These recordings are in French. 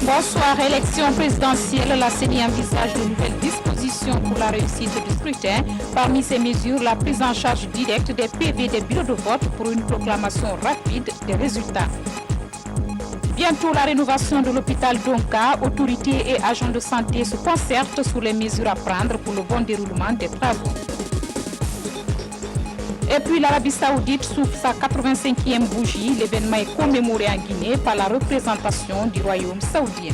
Bonsoir. Élection présidentielle, la CENI envisage de nouvelles dispositions pour la réussite du scrutin. Parmi ces mesures, la prise en charge directe des PV des bureaux de vote pour une proclamation rapide des résultats. Bientôt, la rénovation de l'hôpital Donka. Autorités et agents de santé se concertent sur les mesures à prendre pour le bon déroulement des travaux. Et puis l'Arabie Saoudite souffle sa 85e bougie. L'événement est commémoré en Guinée par la représentation du royaume saoudien.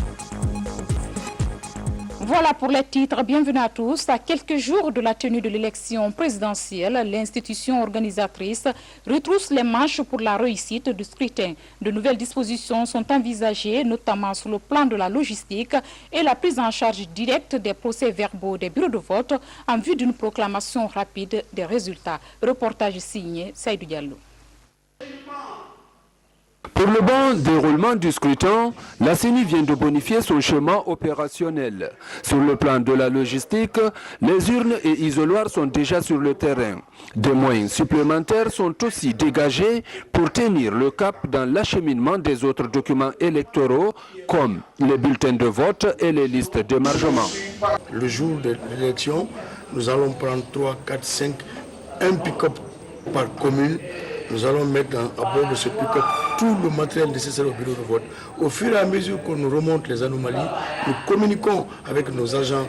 Voilà pour les titres. Bienvenue à tous. À quelques jours de la tenue de l'élection présidentielle, l'institution organisatrice retrousse les manches pour la réussite du scrutin. De nouvelles dispositions sont envisagées, notamment sur le plan de la logistique et la prise en charge directe des procès-verbaux des bureaux de vote en vue d'une proclamation rapide des résultats. Reportage signé Saïdou Diallo. Pour le bon déroulement du scrutin, la CENI vient de bonifier son schéma opérationnel. Sur le plan de la logistique, les urnes et isoloirs sont déjà sur le terrain. Des moyens supplémentaires sont aussi dégagés pour tenir le cap dans l'acheminement des autres documents électoraux comme les bulletins de vote et les listes d'émargement. Le jour de l'élection, nous allons prendre 3, 4, 5, un pick-up par commune. Nous allons mettre à bord de ce pick-up tout le matériel nécessaire au bureau de vote. Au fur et à mesure qu'on nous remonte les anomalies, nous communiquons avec nos agents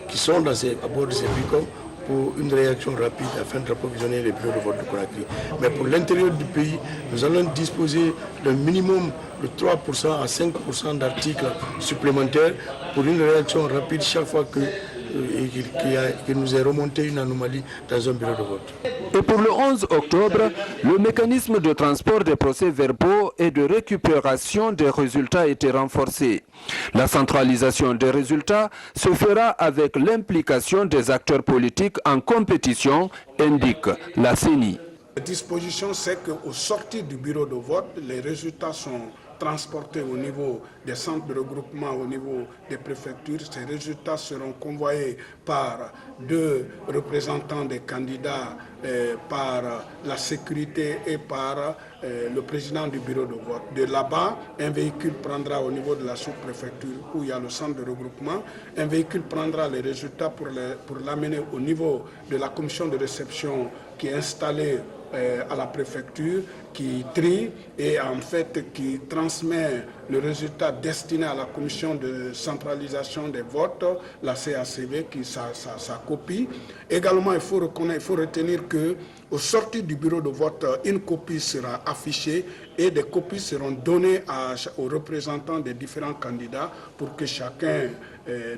qui sont à bord de ces pick-up pour une réaction rapide afin d'approvisionner les bureaux de vote de Conakry. Mais pour l'intérieur du pays, nous allons disposer d'un minimum de 3% à 5% d'articles supplémentaires pour une réaction rapide chaque fois qu'il nous est remonté une anomalie dans un bureau de vote. Et pour le 11 octobre, le mécanisme de transport des procès-verbaux et de récupération des résultats a été renforcé. La centralisation des résultats se fera avec l'implication des acteurs politiques en compétition, indique la CENI. La disposition, c'est qu'au sortir du bureau de vote, les résultats sont transportés au niveau des centres de regroupement, au niveau des préfectures. Ces résultats seront convoyés par 2 représentants des candidats, par la sécurité et par le président du bureau de vote. De là-bas, un véhicule prendra au niveau de la sous-préfecture où il y a le centre de regroupement, un véhicule prendra les résultats pour l'amener au niveau de la commission de réception qui est installée à la préfecture, qui trie et en fait qui transmet le résultat destiné à la commission de centralisation des votes, la CACV, qui sa copie. Également, il faut retenir que au sortir du bureau de vote, une copie sera affichée et des copies seront données aux représentants des différents candidats pour que chacun,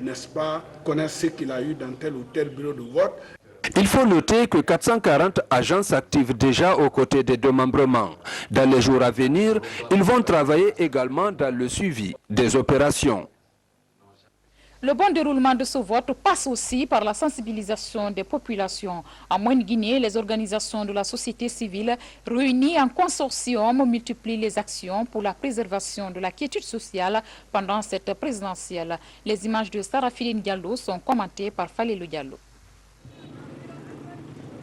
n'est-ce pas, connaisse ce qu'il a eu dans tel ou tel bureau de vote. Il faut noter que 440 agents s'activent déjà aux côtés des démembrements. Dans les jours à venir, ils vont travailler également dans le suivi des opérations. Le bon déroulement de ce vote passe aussi par la sensibilisation des populations. En Moyenne-Guinée, les organisations de la société civile réunies en consortium multiplient les actions pour la préservation de la quiétude sociale pendant cette présidentielle. Les images de Sarafine Diallo sont commentées par Falilou Diallo.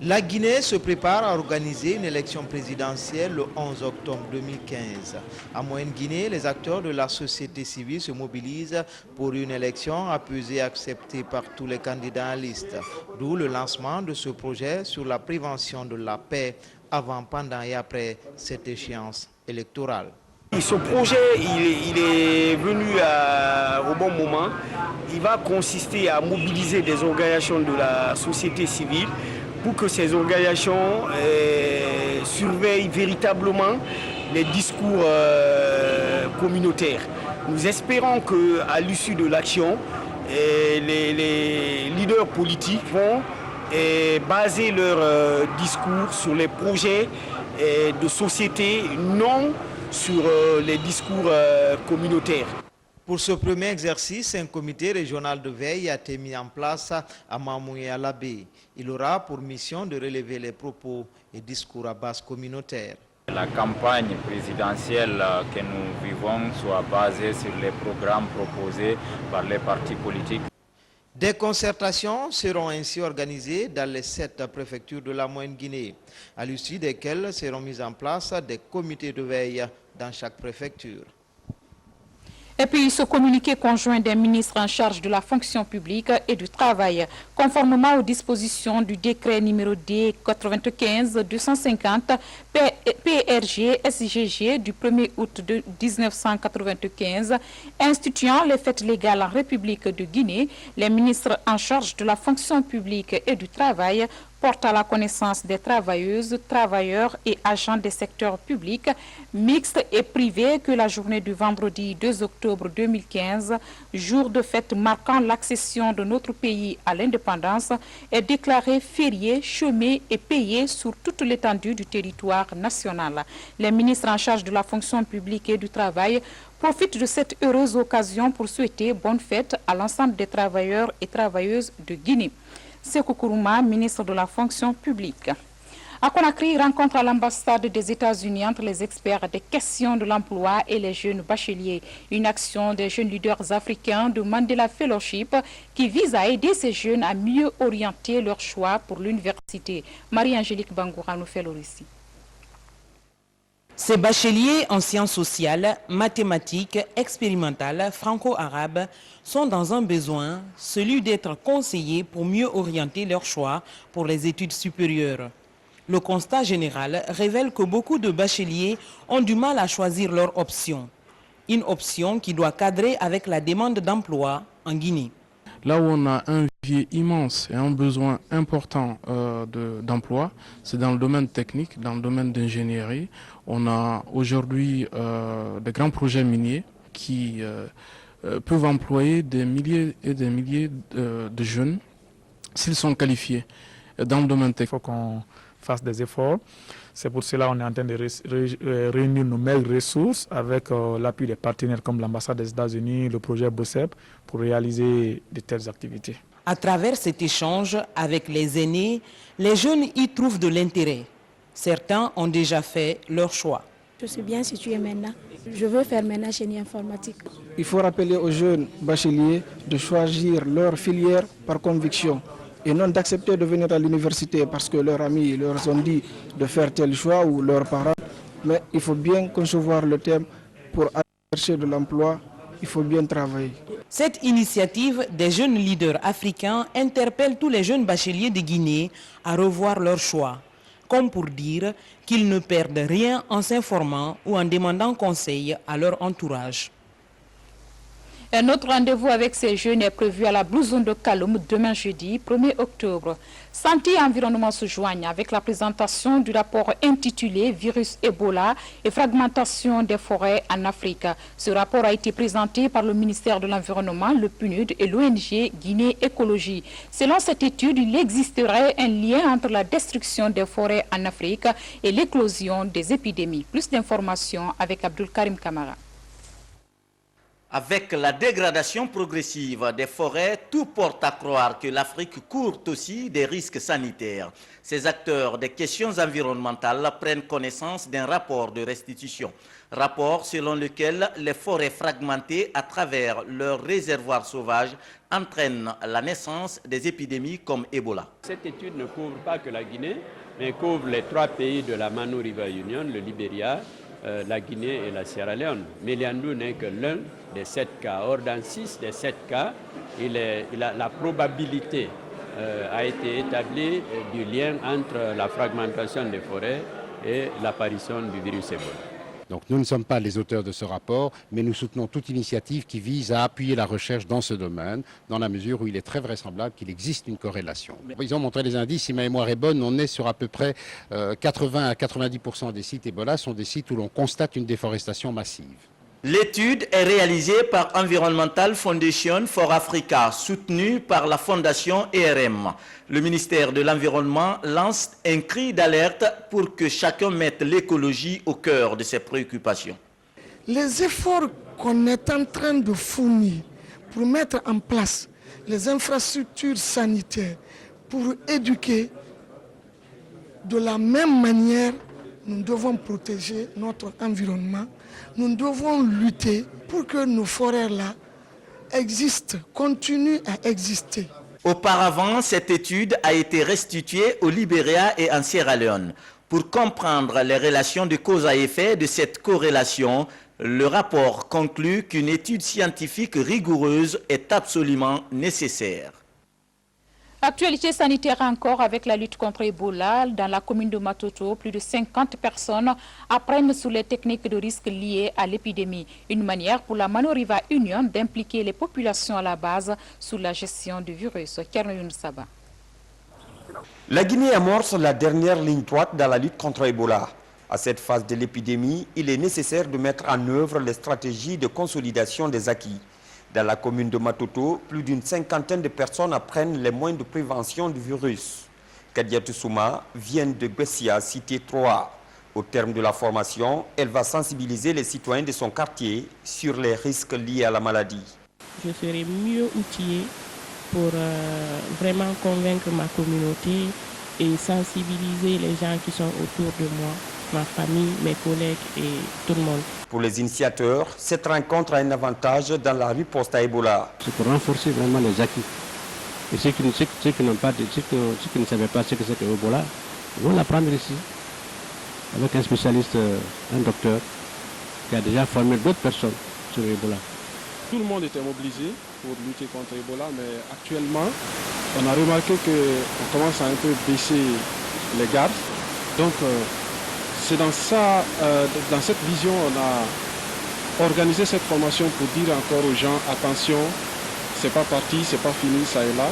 La Guinée se prépare à organiser une élection présidentielle le 11 octobre 2015. À Moyenne-Guinée, les acteurs de la société civile se mobilisent pour une élection apaisée et acceptée par tous les candidats en liste. D'où le lancement de ce projet sur la prévention de la paix avant, pendant et après cette échéance électorale. Ce projet, il est venu au bon moment. Il va consister à mobiliser des organisations de la société civile pour que ces organisations surveillent véritablement les discours communautaires. Nous espérons qu'à l'issue de l'action, les leaders politiques vont baser leur discours sur les projets de société, non sur les discours communautaires. Pour ce premier exercice, un comité régional de veille a été mis en place à Mamoué-Alabé. Il aura pour mission de relever les propos et discours à base communautaire. La campagne présidentielle que nous vivons soit basée sur les programmes proposés par les partis politiques. Des concertations seront ainsi organisées dans les 7 préfectures de la Moyenne-Guinée, à l'issue desquelles seront mis en place des comités de veille dans chaque préfecture. Et puis ce communiqué conjoint des ministres en charge de la fonction publique et du travail, conformément aux dispositions du décret numéro D 95-250 PRG-SGG du 1er août 1995, instituant les fêtes légales en République de Guinée, les ministres en charge de la fonction publique et du travail porte à la connaissance des travailleuses, travailleurs et agents des secteurs publics, mixtes et privés que la journée du vendredi 2 octobre 2015, jour de fête marquant l'accession de notre pays à l'indépendance, est déclarée fériée, chômée et payée sur toute l'étendue du territoire national. Les ministres en charge de la fonction publique et du travail profitent de cette heureuse occasion pour souhaiter bonne fête à l'ensemble des travailleurs et travailleuses de Guinée. Sékou Kourouma, ministre de la fonction publique. À Conakry, rencontre à l'ambassade des États-Unis entre les experts des questions de l'emploi et les jeunes bacheliers. Une action des jeunes leaders africains de Mandela Fellowship qui vise à aider ces jeunes à mieux orienter leur choix pour l'université. Marie-Angélique Bangoura nous fait le récit. Ces bacheliers en sciences sociales, mathématiques, expérimentales, franco-arabes sont dans un besoin, celui d'être conseillés pour mieux orienter leur choix pour les études supérieures. Le constat général révèle que beaucoup de bacheliers ont du mal à choisir leur option. Une option qui doit cadrer avec la demande d'emploi en Guinée. Là où on a un vivier immense et un besoin important d'emploi, c'est dans le domaine technique, dans le domaine d'ingénierie. On a aujourd'hui des grands projets miniers qui peuvent employer des milliers et des milliers de jeunes s'ils sont qualifiés dans le domaine technique. Il faut qu'on fasse des efforts. C'est pour cela qu'on est en train de réunir nos meilleures ressources avec l'appui des partenaires comme l'ambassade des États-Unis, le projet BOSEP, pour réaliser de telles activités. À travers cet échange avec les aînés, les jeunes y trouvent de l'intérêt. Certains ont déjà fait leur choix. Je suis bien située maintenant. Je veux faire maintenant génie informatique. Il faut rappeler aux jeunes bacheliers de choisir leur filière par conviction et non d'accepter de venir à l'université parce que leurs amis leur ont dit de faire tel choix ou leurs parents. Mais il faut bien concevoir le thème pour aller chercher de l'emploi. Il faut bien travailler. Cette initiative des jeunes leaders africains interpelle tous les jeunes bacheliers de Guinée à revoir leur choix, comme pour dire qu'ils ne perdent rien en s'informant ou en demandant conseil à leur entourage. Un autre rendez-vous avec ces jeunes est prévu à la Blue Zone de Kaloum demain jeudi 1er octobre. Santé et environnement se joignent avec la présentation du rapport intitulé Virus Ebola et fragmentation des forêts en Afrique. Ce rapport a été présenté par le ministère de l'Environnement, le PNUD et l'ONG Guinée Écologie. Selon cette étude, il existerait un lien entre la destruction des forêts en Afrique et l'éclosion des épidémies. Plus d'informations avec Abdul Karim Kamara. Avec la dégradation progressive des forêts, tout porte à croire que l'Afrique court aussi des risques sanitaires. Ces acteurs des questions environnementales prennent connaissance d'un rapport de restitution. Rapport selon lequel les forêts fragmentées à travers leurs réservoirs sauvages entraînent la naissance des épidémies comme Ebola. Cette étude ne couvre pas que la Guinée, mais couvre les 3 pays de la Manu River Union, le Libéria, la Guinée et la Sierra Leone. Méliandou n'est que l'un des 7 cas. Or, dans 6 des 7 cas, la probabilité a été établie du lien entre la fragmentation des forêts et l'apparition du virus Ebola. Donc nous ne sommes pas les auteurs de ce rapport, mais nous soutenons toute initiative qui vise à appuyer la recherche dans ce domaine, dans la mesure où il est très vraisemblable qu'il existe une corrélation. Ils ont montré les indices, si ma mémoire est bonne, on est sur à peu près 80 à 90% des sites Ebola sont des sites où l'on constate une déforestation massive. L'étude est réalisée par Environmental Foundation for Africa, soutenue par la Fondation ERM. Le ministère de l'Environnement lance un cri d'alerte pour que chacun mette l'écologie au cœur de ses préoccupations. Les efforts qu'on est en train de fournir pour mettre en place les infrastructures sanitaires, pour éduquer, de la même manière, nous devons protéger notre environnement. Nous devons lutter pour que nos forêts-là existe, continue à exister. Auparavant, cette étude a été restituée au Libéria et en Sierra Leone. Pour comprendre les relations de cause à effet de cette corrélation, le rapport conclut qu'une étude scientifique rigoureuse est absolument nécessaire. Actualité sanitaire encore avec la lutte contre Ebola. Dans la commune de Matoto, plus de 50 personnes apprennent sur les techniques de risque liées à l'épidémie. Une manière pour la Mano River Union d'impliquer les populations à la base sous la gestion du virus. Kernoun Saba. La Guinée amorce la dernière ligne droite dans la lutte contre Ebola. À cette phase de l'épidémie, il est nécessaire de mettre en œuvre les stratégies de consolidation des acquis. Dans la commune de Matoto, plus d'une cinquantaine de personnes apprennent les moyens de prévention du virus. Kadiatou Souma vient de Bessia, cité 3. Au terme de la formation, elle va sensibiliser les citoyens de son quartier sur les risques liés à la maladie. Je serai mieux outillée pour vraiment convaincre ma communauté et sensibiliser les gens qui sont autour de moi, ma famille, mes collègues et tout le monde. Pour les initiateurs, cette rencontre a un avantage dans la riposte à Ebola. C'est pour renforcer vraiment les acquis. Et ceux qui ne savaient pas ce que c'est que Ebola, ils vont l'apprendre ici, avec un spécialiste, un docteur, qui a déjà formé d'autres personnes sur Ebola. Tout le monde était mobilisé pour lutter contre Ebola, mais actuellement, on a remarqué qu'on commence à un peu baisser les gardes. Donc, c'est dans cette vision on a organisé cette formation pour dire encore aux gens, attention, c'est pas parti, c'est pas fini, ça est là,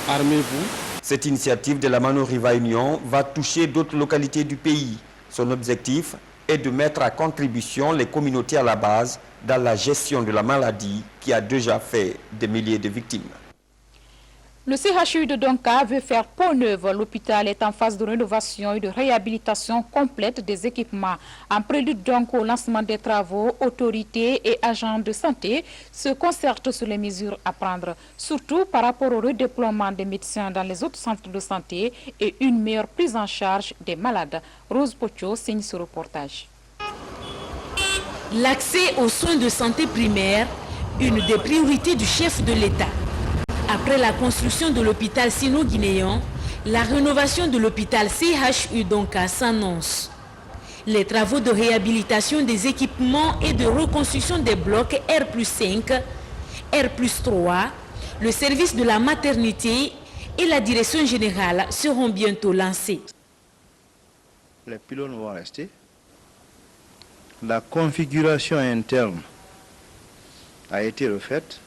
armez-vous. Cette initiative de la Mano River Union va toucher d'autres localités du pays. Son objectif est de mettre à contribution les communautés à la base dans la gestion de la maladie qui a déjà fait des milliers de victimes. Le CHU de Donka veut faire peau neuve. L'hôpital est en phase de rénovation et de réhabilitation complète des équipements. En prélude donc au lancement des travaux, autorités et agents de santé se concertent sur les mesures à prendre, surtout par rapport au redéploiement des médecins dans les autres centres de santé et une meilleure prise en charge des malades. Rose Pocho signe ce reportage. L'accès aux soins de santé primaires, une des priorités du chef de l'État. Après la construction de l'hôpital sino-guinéen, la rénovation de l'hôpital CHU Donka s'annonce. Les travaux de réhabilitation des équipements et de reconstruction des blocs R+5, R+3, le service de la maternité et la direction générale seront bientôt lancés. Les pylônes vont rester. La configuration interne a été refaite,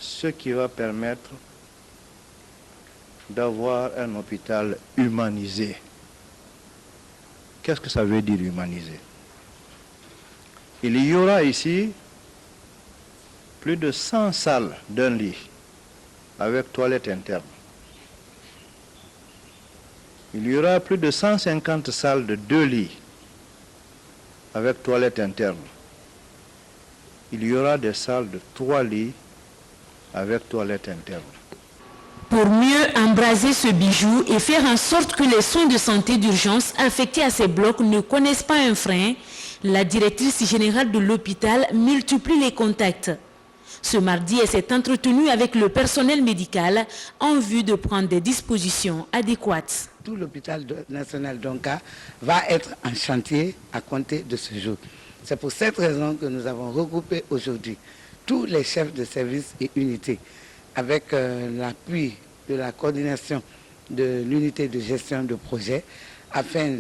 ce qui va permettre d'avoir un hôpital humanisé. Qu'est-ce que ça veut dire humanisé? Il y aura ici plus de 100 salles d'un lit avec toilette interne. Il y aura plus de 150 salles de 2 lits avec toilette interne. Il y aura des salles de 3 lits avec toilette interne. Pour mieux embraser ce bijou et faire en sorte que les soins de santé d'urgence affectés à ces blocs ne connaissent pas un frein, la directrice générale de l'hôpital multiplie les contacts. Ce mardi, elle s'est entretenue avec le personnel médical en vue de prendre des dispositions adéquates. Tout l'hôpital national Donka va être en chantier à compter de ce jour. C'est pour cette raison que nous avons regroupé aujourd'hui tous les chefs de service et unités avec l'appui de la coordination de l'unité de gestion de projet afin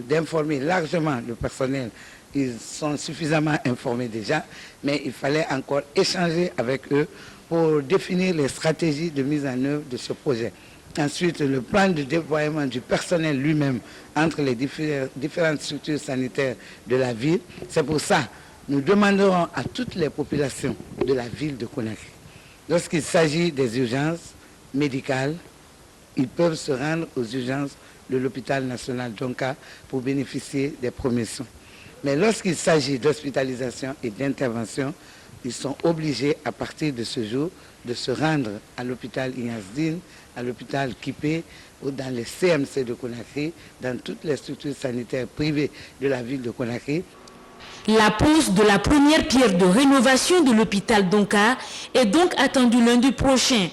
d'informer largement le personnel. Ils sont suffisamment informés déjà, mais il fallait encore échanger avec eux pour définir les stratégies de mise en œuvre de ce projet. Ensuite, le plan de déploiement du personnel lui-même entre les différentes structures sanitaires de la ville. C'est pour ça que nous demanderons à toutes les populations de la ville de Conakry, lorsqu'il s'agit des urgences médicales, ils peuvent se rendre aux urgences de l'hôpital national Donka pour bénéficier des premiers soins. Mais lorsqu'il s'agit d'hospitalisation et d'intervention, ils sont obligés à partir de ce jour de se rendre à l'hôpital Ignace-Dine, à l'hôpital Kipé ou dans les CMC de Conakry, dans toutes les structures sanitaires privées de la ville de Conakry. La pose de la première pierre de rénovation de l'hôpital Donka est donc attendue lundi prochain.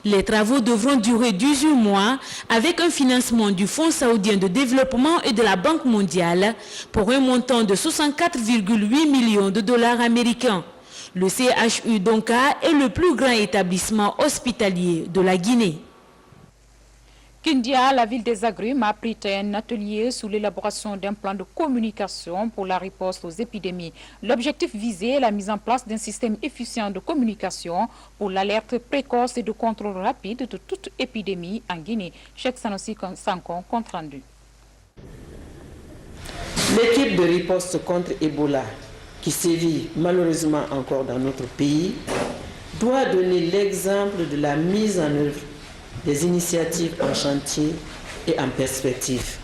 Les travaux devront durer 18 mois avec un financement du Fonds saoudien de développement et de la Banque mondiale pour un montant de 64,8 millions de dollars américains. Le CHU Donka est le plus grand établissement hospitalier de la Guinée. Kindia, la ville des agrumes, a pris un atelier sur l'élaboration d'un plan de communication pour la riposte aux épidémies. L'objectif visé est la mise en place d'un système efficient de communication pour l'alerte précoce et de contrôle rapide de toute épidémie en Guinée. Cheikh Sanossi Sankon, compte rendu. L'équipe de riposte contre Ebola, qui sévit malheureusement encore dans notre pays, doit donner l'exemple de la mise en œuvre des initiatives en chantier et en perspective.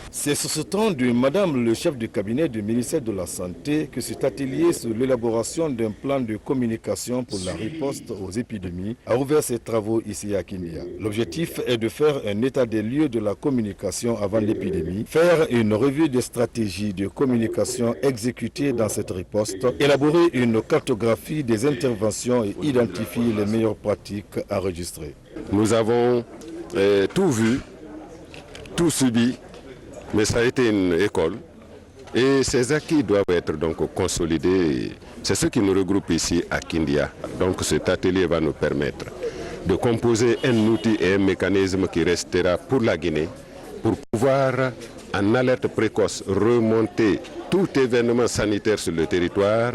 C'est sur ce temps de Madame le chef du cabinet du ministère de la Santé que cet atelier sur l'élaboration d'un plan de communication pour la riposte aux épidémies a ouvert ses travaux ici à Kindia. L'objectif est de faire un état des lieux de la communication avant l'épidémie, faire une revue des stratégies de communication exécutées dans cette riposte, élaborer une cartographie des interventions et identifier les meilleures pratiques enregistrées. Nous avons tout vu, tout subi, mais ça a été une école et ces acquis doivent être donc consolidés. C'est ce qui nous regroupe ici à Kindia. Donc cet atelier va nous permettre de composer un outil et un mécanisme qui restera pour la Guinée pour pouvoir, en alerte précoce, remonter tout événement sanitaire sur le territoire,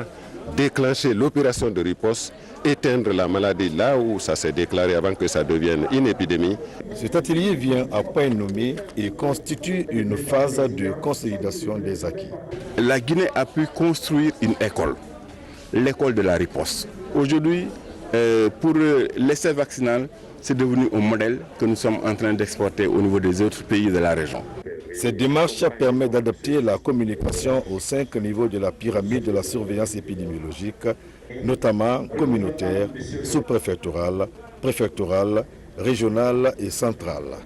déclencher l'opération de riposte, éteindre la maladie là où ça s'est déclaré avant que ça devienne une épidémie. Cet atelier vient à point nommé et constitue une phase de consolidation des acquis. La Guinée a pu construire une école, l'école de la riposte. Aujourd'hui, pour l'essai vaccinal, c'est devenu un modèle que nous sommes en train d'exporter au niveau des autres pays de la région. Cette démarche permet d'adapter la communication aux 5 niveaux de la pyramide de la surveillance épidémiologique, notamment communautaire, sous-préfectorale, préfectorale, régionale et centrale.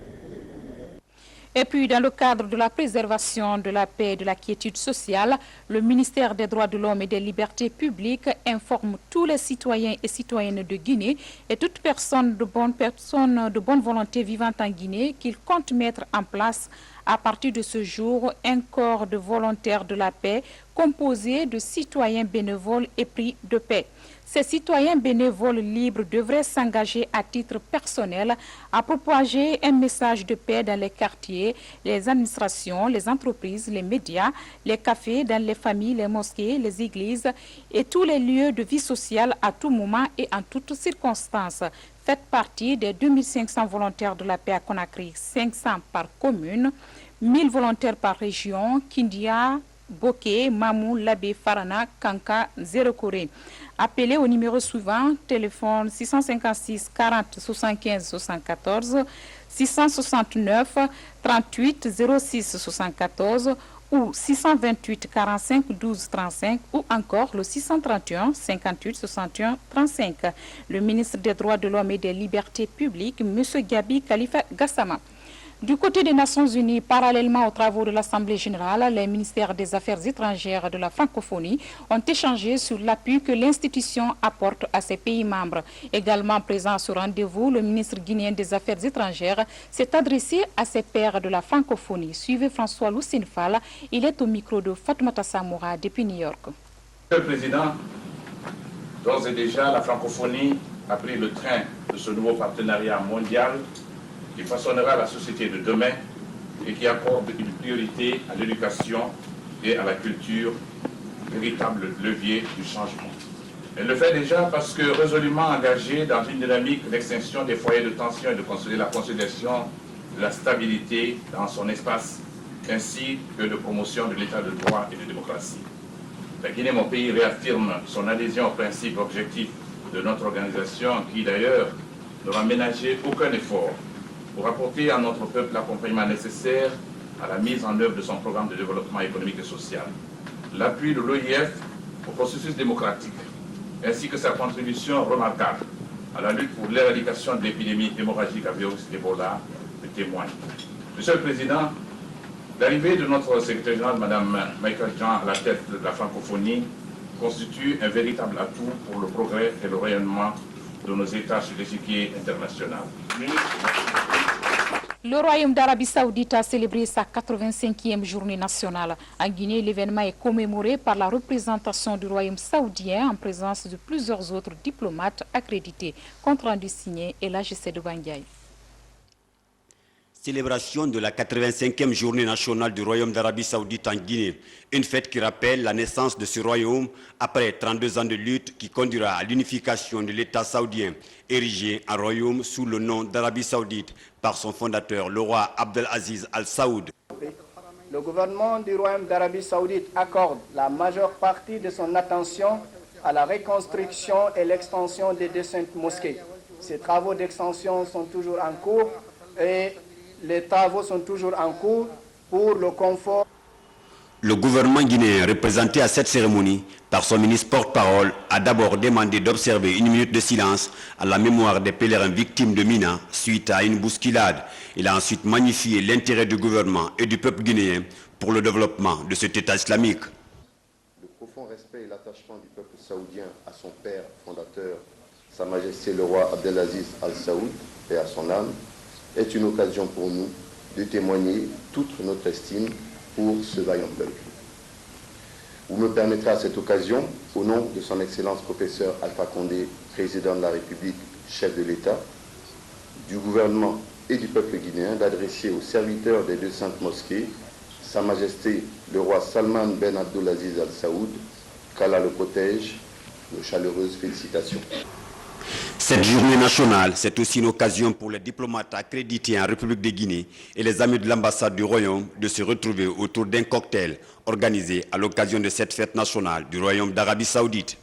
Et puis, dans le cadre de la préservation de la paix et de la quiétude sociale, le ministère des Droits de l'Homme et des Libertés publiques informe tous les citoyens et citoyennes de Guinée et toute personne de bonne volonté vivant en Guinée qu'il compte mettre en place à partir de ce jour un corps de volontaires de la paix composé de citoyens bénévoles épris de paix. Ces citoyens bénévoles libres devraient s'engager à titre personnel à propager un message de paix dans les quartiers, les administrations, les entreprises, les médias, les cafés, dans les familles, les mosquées, les églises et tous les lieux de vie sociale à tout moment et en toutes circonstances. Faites partie des 2500 volontaires de la paix à Conakry, 500 par commune, 1000 volontaires par région, Kindia, Boké, Mamou, Labé, Farana, Kanka, Zéro-Corée. Appelez au numéro suivant, téléphone 656 40 75 74, 669 38 06 74 ou 628 45 12 35 ou encore le 631 58 61 35. Le ministre des Droits de l'Homme et des Libertés publiques, M. Gabi Khalifa Gassama. Du côté des Nations Unies, parallèlement aux travaux de l'Assemblée générale, les ministères des Affaires étrangères de la francophonie ont échangé sur l'appui que l'institution apporte à ses pays membres. Également présent à ce rendez-vous, le ministre guinéen des Affaires étrangères s'est adressé à ses pairs de la francophonie. Suivez François Loussine-Fall, il est au micro de Fatoumata Samoura depuis New York. Monsieur le Président, d'ores et déjà, la francophonie a pris le train de ce nouveau partenariat mondial qui façonnera la société de demain et qui accorde une priorité à l'éducation et à la culture, véritable levier du changement. Elle le fait déjà parce que résolument engagée dans une dynamique d'extinction des foyers de tension et de la consolidation de la stabilité dans son espace, ainsi que de promotion de l'état de droit et de démocratie. La Guinée, mon pays, réaffirme son adhésion aux principes objectifs de notre organisation qui, d'ailleurs, n'aura ménagé aucun effort pour apporter à notre peuple l'accompagnement nécessaire à la mise en œuvre de son programme de développement économique et social. L'appui de l'OIF au processus démocratique, ainsi que sa contribution remarquable à la lutte pour l'éradication de l'épidémie hémorragique à virus Ebola, le témoigne. Monsieur le Président, L'arrivée de notre secrétaire général, Mme Michael Jean, à la tête de la francophonie, constitue un véritable atout pour le progrès et le rayonnement de nos États sur l'échiquier international. Le Royaume d'Arabie Saoudite a célébré sa 85e journée nationale. En Guinée, l'événement est commémoré par la représentation du Royaume saoudien en présence de plusieurs autres diplomates accrédités. Compte rendu signé Elhadji de Bandiaï. Célébration de la 85e journée nationale du Royaume d'Arabie Saoudite en Guinée. Une fête qui rappelle la naissance de ce royaume après 32 ans de lutte qui conduira à l'unification de l'État saoudien, érigé en royaume sous le nom d'Arabie Saoudite par son fondateur, le roi Abdelaziz Al Saoud. Le gouvernement du Royaume d'Arabie Saoudite accorde la majeure partie de son attention à la reconstruction et l'extension des deux saintes mosquées. Ces travaux d'extension sont toujours en cours et les travaux sont toujours en cours pour le confort. Le gouvernement guinéen, représenté à cette cérémonie par son ministre porte-parole, a d'abord demandé d'observer une minute de silence à la mémoire des pèlerins victimes de Mina suite à une bousculade. Il a ensuite magnifié l'intérêt du gouvernement et du peuple guinéen pour le développement de cet État islamique. Le profond respect et l'attachement du peuple saoudien à son père fondateur, Sa Majesté le roi Abdelaziz Al Saoud, et à son âme, est une occasion pour nous de témoigner toute notre estime pour ce vaillant peuple. Vous me permettrez à cette occasion, au nom de son Excellence professeur Alpha Condé, président de la République, chef de l'État, du gouvernement et du peuple guinéen, d'adresser aux serviteurs des deux saintes mosquées, Sa Majesté le roi Salman Ben Abdelaziz Al Saoud, qu'Allah le protège, nos chaleureuses félicitations. Cette journée nationale, c'est aussi une occasion pour les diplomates accrédités en République de Guinée et les amis de l'ambassade du Royaume de se retrouver autour d'un cocktail organisé à l'occasion de cette fête nationale du Royaume d'Arabie Saoudite.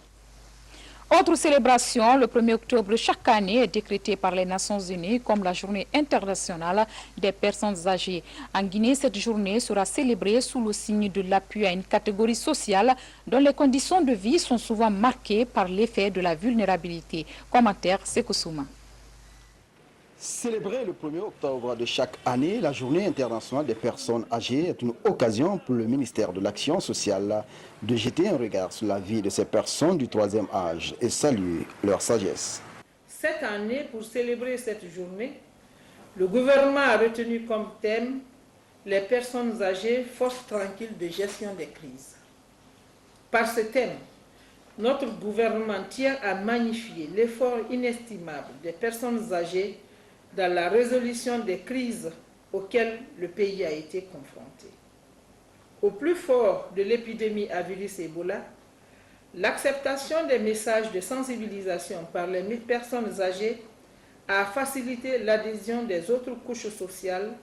Autre célébration, le 1er octobre chaque année est décrété par les Nations Unies comme la journée internationale des personnes âgées. En Guinée, cette journée sera célébrée sous le signe de l'appui à une catégorie sociale dont les conditions de vie sont souvent marquées par l'effet de la vulnérabilité. Commentaire Sékou Souma. Célébrer le 1er octobre de chaque année, la journée internationale des personnes âgées est une occasion pour le ministère de l'Action sociale de jeter un regard sur la vie de ces personnes du troisième âge et saluer leur sagesse. Cette année, pour célébrer cette journée, le gouvernement a retenu comme thème les personnes âgées, force tranquille de gestion des crises. Par ce thème, notre gouvernement tient à magnifier l'effort inestimable des personnes âgées dans la résolution des crises auxquelles le pays a été confronté. Au plus fort de l'épidémie à virus Ebola, l'acceptation des messages de sensibilisation par les personnes âgées a facilité l'adhésion des autres couches sociales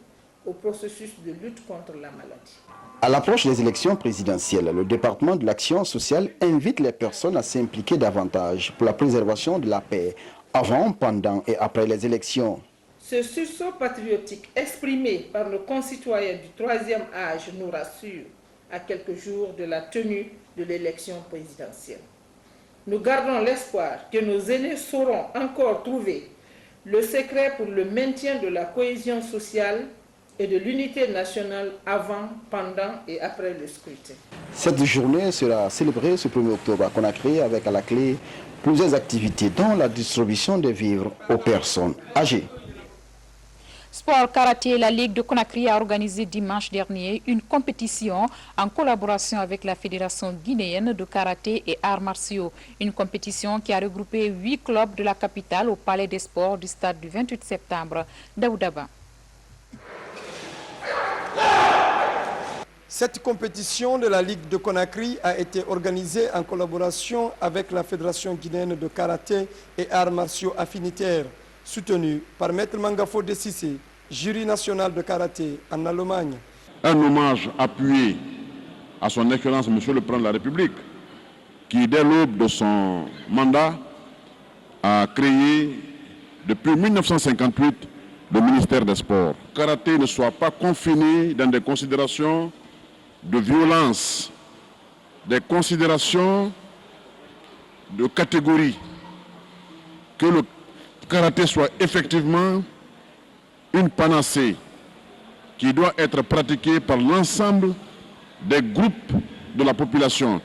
au processus de lutte contre la maladie. À l'approche des élections présidentielles, le département de l'Action sociale invite les personnes à s'impliquer davantage pour la préservation de la paix avant, pendant et après les élections. Ce sursaut patriotique exprimé par nos concitoyens du troisième âge nous rassure à quelques jours de la tenue de l'élection présidentielle. Nous gardons l'espoir que nos aînés sauront encore trouver le secret pour le maintien de la cohésion sociale et de l'unité nationale avant, pendant et après le scrutin. Cette journée sera célébrée ce 1er octobre à Conakry avec à la clé plusieurs activités dont la distribution des vivres aux personnes âgées. Sport karaté, la Ligue de Conakry a organisé dimanche dernier une compétition en collaboration avec la Fédération guinéenne de karaté et arts martiaux. Une compétition qui a regroupé 8 clubs de la capitale au Palais des Sports du stade du 28 septembre. Daoudaba. Cette compétition de la Ligue de Conakry a été organisée en collaboration avec la Fédération guinéenne de karaté et arts martiaux affinitaires, soutenue par Maître Mangafo Dessissé, jury national de karaté en Allemagne. Un hommage appuyé à son Excellence Monsieur le Président de la République, qui dès l'aube de son mandat a créé depuis 1958 le ministère des Sports. Le karaté ne soit pas confiné dans des considérations de violence, des considérations de catégorie, que le karaté soit effectivement une panacée qui doit être pratiqué par l'ensemble des groupes de la population.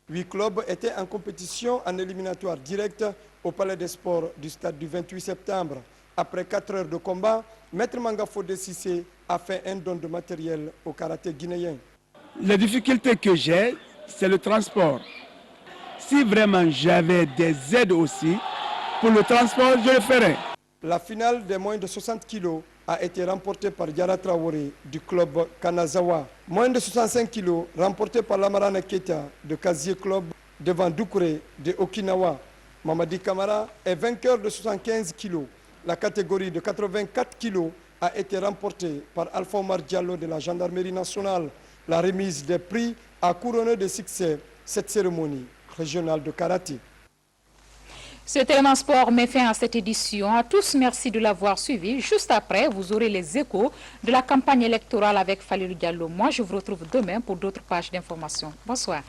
8 clubs étaient en compétition en éliminatoire direct au Palais des Sports du stade du 28 septembre. Après 4 heures de combat, Maître Mangafodé Cissé a fait un don de matériel au karaté guinéen. La difficulté que j'ai, c'est le transport. Si vraiment j'avais des aides aussi, pour le transport, je le ferais. La finale des moins de 60 kilos a été remportée par Yara Traoré du club Kanazawa. Moins de 65 kilos remportée par Lamarana Keita de Kazié Club devant Doucouré de Okinawa. Mamadi Kamara est vainqueur de 75 kilos. La catégorie de 84 kilos a été remportée par Alpha Omar Diallo de la Gendarmerie nationale. La remise des prix a couronné de succès cette cérémonie régionale de karaté. Ce Téléman Sport met fin à cette édition. À tous, merci de l'avoir suivi. Juste après, vous aurez les échos de la campagne électorale avec Falilou Diallo. Moi, je vous retrouve demain pour d'autres pages d'information. Bonsoir.